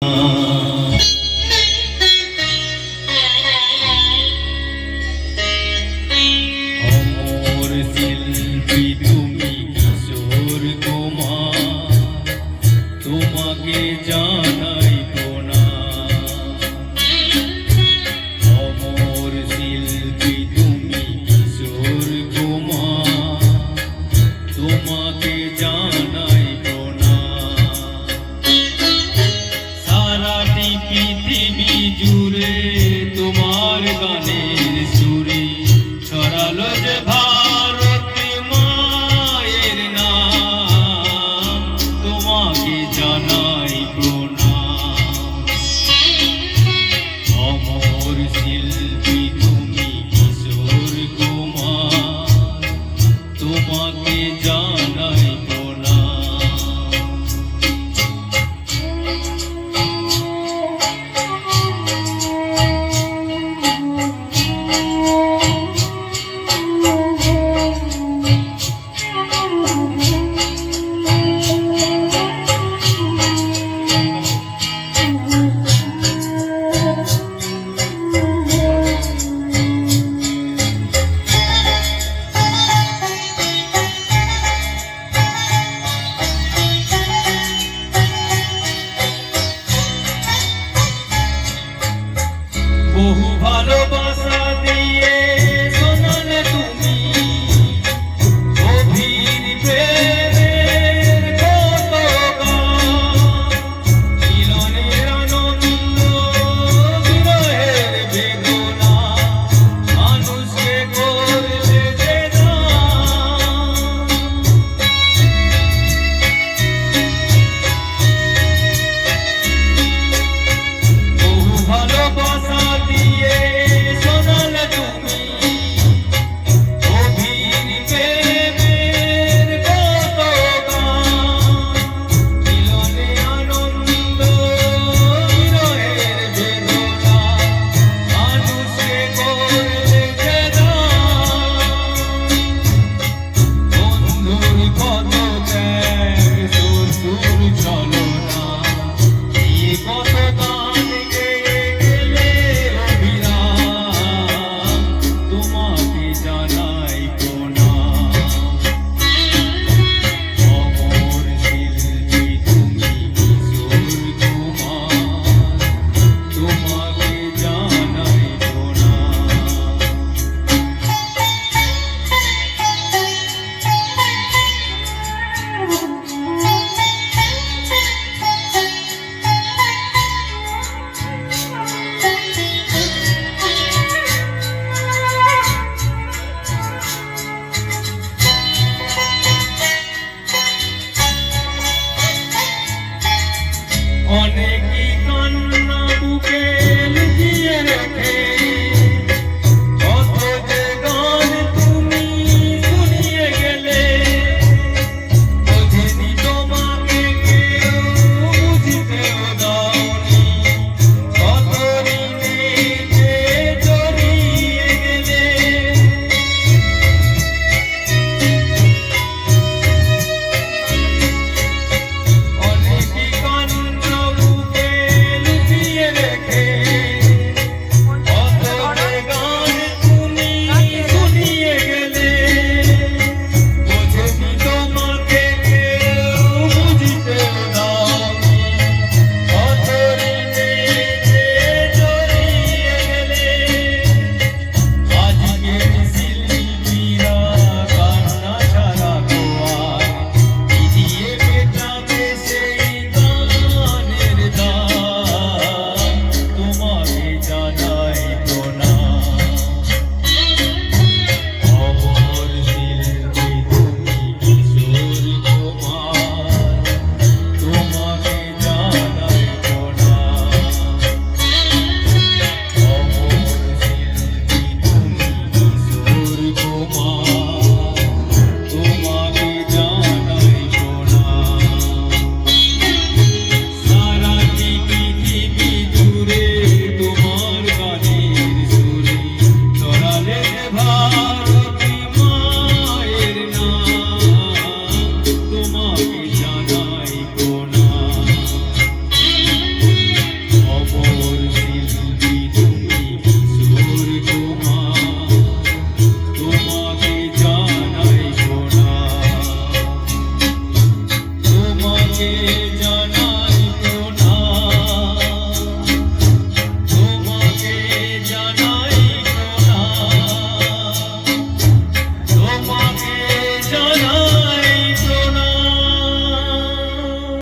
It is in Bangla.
অমর শিল্পী তুমি কিশোর কুমার, তোমাকে জানাই প্রণাম। অমর শিল্পী তুমি কিশোর কুমার, তোমাকে জানাই প্রণাম। সারাটি পৃথিবী জুড়ে তোমার গানের সুরে ছড়ালো যে ভারতী মায়ের নাম, তোমাকে জানাই প্রণাম। অমর শিল্পী তুমি কিশোর কুমার, তোমাকে জানাই প্রণাম। বহু ভালোবাসা দিয়ে শোনালে তুমি গভীর প্রেমের কত গান। মিলনের আনন্দ, বিরহের বেদনা, মানুষকে করলে যে দান। বহু ভালোবাসা দিয়ে শোনালে তুমি গভীর প্রেমের কত গান। মিলনে আনন্দ, বিরহের বেদনা, মানুষকে করলে যে দান। বন্ধুর কত ত্যাগ, শত্রুর ছলনা, দিয়ে কত গান গেয়ে গেলে অভিরাম, তোমাকে জানাই প্রণাম। অমর শিল্পী তুমি কিশোর কুমার, তোমাকে জানাই প্রণাম। অনেক